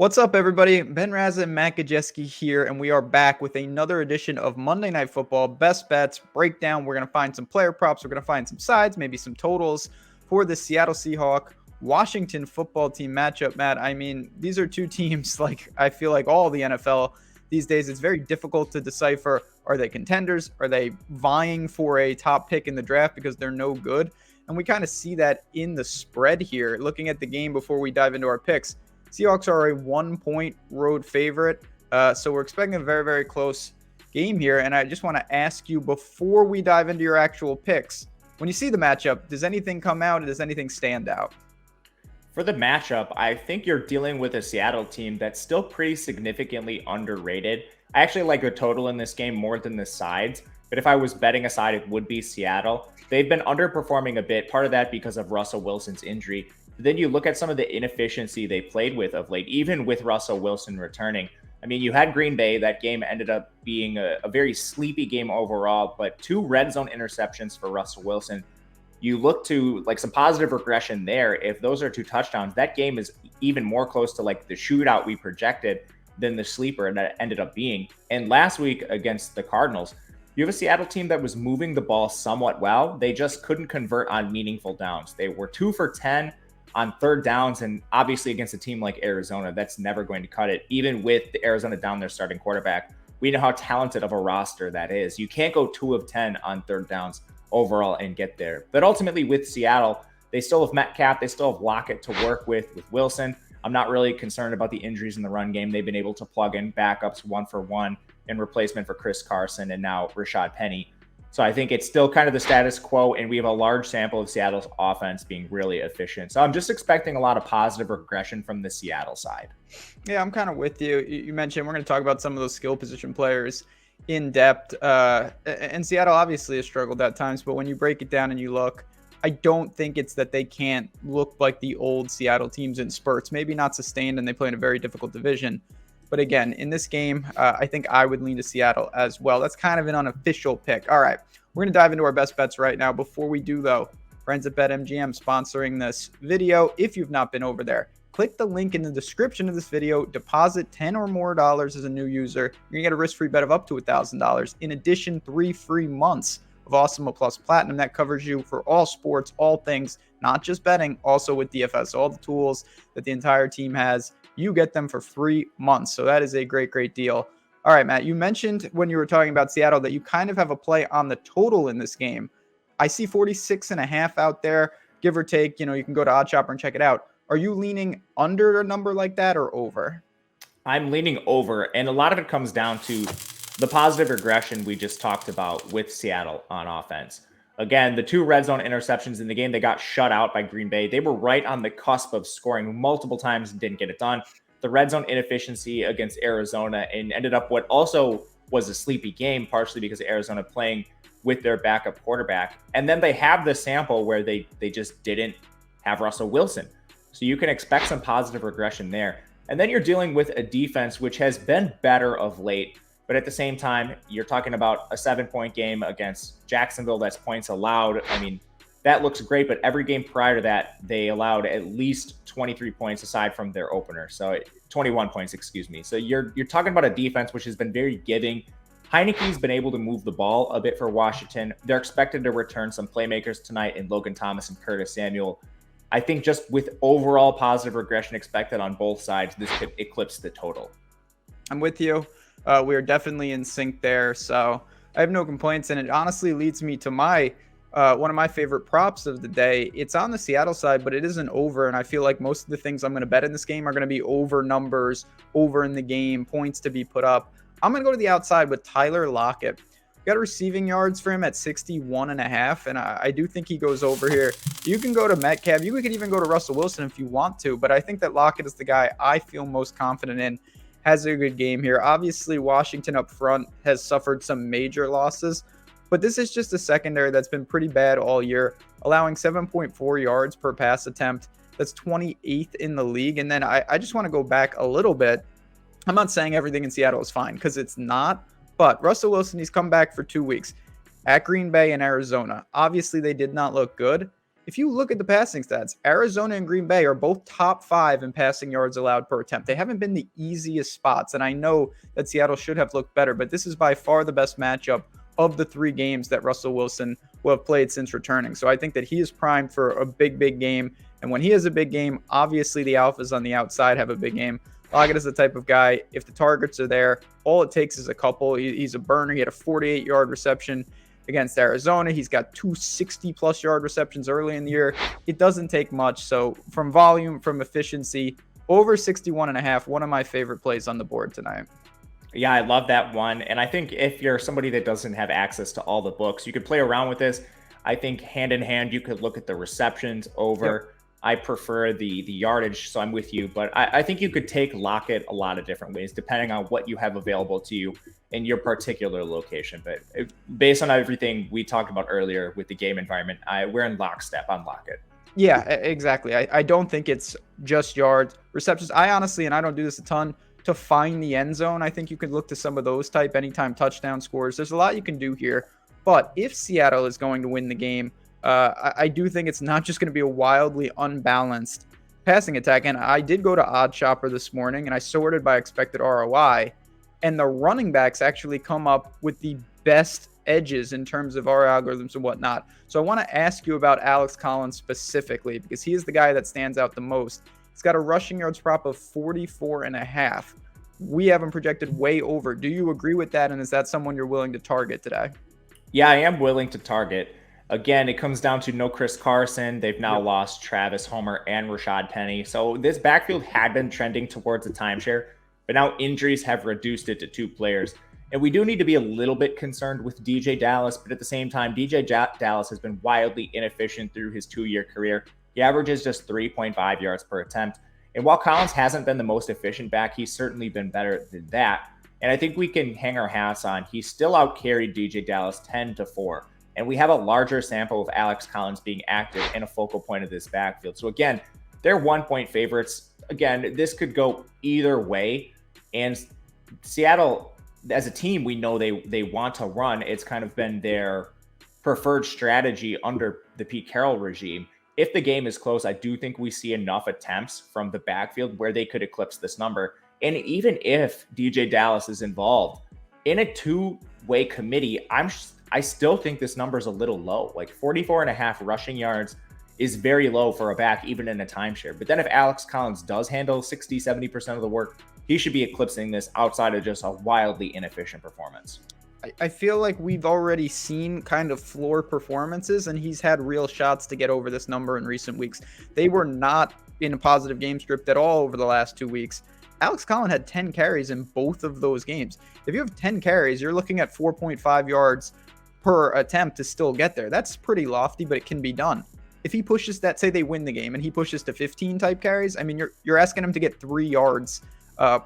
What's up, everybody? Ben Raza and Matt Gajeski here, and we are back with another edition of Monday Night Football Best Bets Breakdown. We're going to find some player props, we're going to find some sides, maybe some totals for the Seattle Seahawks Washington football team matchup. Matt, I mean, these are two teams like I feel like all the NFL these days. It's very difficult to decipher, are they contenders? Are they vying for a top pick in the draft because they're no good? And we kind of see that in the spread here. Looking at the game before we dive into our picks, Seahawks are a 1-point road favorite. So we're expecting a very, very close game here. And I just want to ask you, before we dive into your actual picks, when you see the matchup, does anything come out? Does anything stand out? For the matchup, I think you're dealing with a Seattle team that's still pretty significantly underrated. I actually like the total in this game more than the sides, but if I was betting a side, it would be Seattle. They've been underperforming a bit, part of that because of Russell Wilson's injury. But then you look at some of the inefficiency they played with of late, even with Russell Wilson returning. I mean, you had Green Bay. That game ended up being a very sleepy game overall, but 2 red zone interceptions for Russell Wilson. You look to like some positive regression there. If those are 2 touchdowns, that game is even more close to like the shootout we projected than the sleeper that ended up being. And last week against the Cardinals, you have a Seattle team that was moving the ball somewhat well. They just couldn't convert on meaningful downs. They were 2 for 10 on third downs. And obviously against a team like Arizona, that's never going to cut it. Even with the Arizona down their starting quarterback, we know how talented of a roster that is. You can't go 2 of 10 on third downs overall and get there. But ultimately with Seattle, they still have Metcalf. They still have Lockett to work with Wilson. I'm not really concerned about the injuries in the run game. They've been able to plug in backups 1 for 1 in replacement for Chris Carson and now Rashad Penny. So I think it's still kind of the status quo, and we have a large sample of Seattle's offense being really efficient. So I'm just expecting a lot of positive regression from the Seattle side. Yeah, I'm kind of with you. You mentioned we're going to talk about some of those skill position players in depth. And Seattle obviously has struggled at times, but when you break it down and you look, I don't think it's that they can't look like the old Seattle teams in spurts, maybe not sustained, and they play in a very difficult division. But again, in this game, I think I would lean to Seattle as well. That's kind of an unofficial pick. All right, we're going to dive into our best bets right now. Before we do, though, friends at BetMGM sponsoring this video. If you've not been over there, click the link in the description of this video. Deposit $10 or more as a new user. You're going to get a risk-free bet of up to $1,000. In addition, 3 free months of Awesemo Plus Platinum. That covers you for all sports, all things, not just betting, also with DFS. All the tools that the entire team has, you get them for 3 months. So that is a great, great deal. All right, Matt, you mentioned when you were talking about Seattle that you kind of have a play on the total in this game. I see 46.5 out there, give or take. You know, you can go to OddsShopper and check it out. Are you leaning under a number like that or over? I'm leaning over, and a lot of it comes down to the positive regression we just talked about with Seattle on offense. Again, the 2 red zone interceptions in the game, they got shut out by Green Bay. They were right on the cusp of scoring multiple times and didn't get it done. The red zone inefficiency against Arizona and ended up what also was a sleepy game, partially because of Arizona playing with their backup quarterback. And then they have the sample where they just didn't have Russell Wilson. So you can expect some positive regression there. And then you're dealing with a defense which has been better of late. But at the same time, you're talking about a 7-point game against Jacksonville. That's points allowed. I mean, that looks great, but every game prior to that, they allowed at least 23 points aside from their opener. So 21 points, excuse me. So you're talking about a defense which has been very giving. Heineke's been able to move the ball a bit for Washington. They're expected to return some playmakers tonight in Logan Thomas and Curtis Samuel. I think just with overall positive regression expected on both sides, this could eclipse the total. I'm with you. We are definitely in sync there. So I have no complaints. And it honestly leads me to my one of my favorite props of the day. It's on the Seattle side, but it isn't over. And I feel like most of the things I'm going to bet in this game are going to be over numbers, over in the game, points to be put up. I'm going to go to the outside with Tyler Lockett. Got receiving yards for him at 61.5, and I do think he goes over here. You can go to Metcalf. You could even go to Russell Wilson if you want to, but I think that Lockett is the guy I feel most confident in. Has a good game here. Obviously, Washington up front has suffered some major losses, but this is just a secondary that's been pretty bad all year, allowing 7.4 yards per pass attempt. That's 28th in the league. And then I just want to go back a little bit. I'm not saying everything in Seattle is fine because it's not. But Russell Wilson, he's come back for 2 weeks at Green Bay and Arizona. Obviously, they did not look good. if you look at the passing stats, Arizona and Green Bay are both top 5 in passing yards allowed per attempt. They haven't been the easiest spots, and I know that Seattle should have looked better, but this is by far the best matchup of the 3 games that Russell Wilson will have played since returning. So I think that he is primed for a big, big game. And when he has a big game, obviously the alphas on the outside have a big game. Lockett is the type of guy, if the targets are there, all it takes is a couple. He's a burner. He had a 48-yard reception against Arizona. He's got 260-plus yard receptions early in the year. It doesn't take much. So from volume, from efficiency, over 61.5, one of my favorite plays on the board tonight. Yeah, I love that one. And I think if you're somebody that doesn't have access to all the books, you could play around with this. I think hand in hand, you could look at the receptions over. Yep. I prefer the yardage, so I'm with you. But I think you could take Lockett a lot of different ways, depending on what you have available to you in your particular location. But based on everything we talked about earlier with the game environment, we're in lockstep on Lockett. Yeah, exactly. I don't think it's just yards. Receptions, I honestly, and I don't do this a ton, to find the end zone, I think you could look to some of those type anytime touchdown scores. There's a lot you can do here. But if Seattle is going to win the game, I do think it's not just going to be a wildly unbalanced passing attack. And I did go to Odd Shopper this morning, and I sorted by expected ROI. And the running backs actually come up with the best edges in terms of our algorithms and whatnot. So I want to ask you about Alex Collins specifically, because he is the guy that stands out the most. He's got a rushing yards prop of 44.5. We have him projected way over. Do you agree with that? And is that someone you're willing to target today? Yeah, I am willing to target. Again, it comes down to no Chris Carson. They've now lost Travis Homer and Rashad Penny. So this backfield had been trending towards a timeshare, but now injuries have reduced it to 2 players. And we do need to be a little bit concerned with DJ Dallas, but at the same time, DJ Dallas has been wildly inefficient through his 2-year career. He averages just 3.5 yards per attempt. And while Collins hasn't been the most efficient back, he's certainly been better than that. And I think we can hang our hats on. He still outcarried DJ Dallas 10-4. And we have a larger sample of Alex Collins being active and a focal point of this backfield. So again, they're 1-point favorites. Again, this could go either way. And Seattle, as a team, we know they want to run. It's kind of been their preferred strategy under the Pete Carroll regime. If the game is close, I do think we see enough attempts from the backfield where they could eclipse this number. And even if DJ Dallas is involved in a 2-way committee, I still think this number is a little low. Like 44.5 rushing yards is very low for a back, even in a timeshare. But then if Alex Collins does handle 60-70% of the work, he should be eclipsing this outside of just a wildly inefficient performance. I feel like we've already seen kind of floor performances, and he's had real shots to get over this number in recent weeks. They were not in a positive game script at all over the last 2 weeks. Alex Collins had 10 carries in both of those games. If you have 10 carries, you're looking at 4.5 yards per attempt to still get there. That's pretty lofty, but it can be done. If he pushes that, say they win the game, and he pushes to 15 type carries, I mean, you're asking him to get 3 yards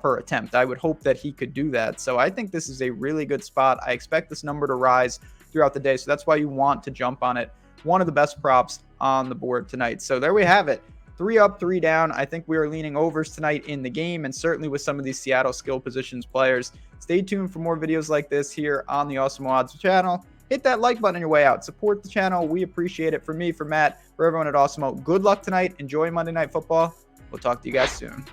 per attempt. I would hope that he could do that. So I think this is a really good spot. I expect this number to rise throughout the day. So that's why you want to jump on it. One of the best props on the board tonight. So there we have it. 3 up, 3 down. I think we are leaning overs tonight in the game, and certainly with some of these Seattle skill positions players. Stay tuned for more videos like this here on the Awesemo Odds channel. Hit that like button on your way out. Support the channel. We appreciate it. For me, for Matt, for everyone at Awesemo, good luck tonight. Enjoy Monday Night Football. We'll talk to you guys soon.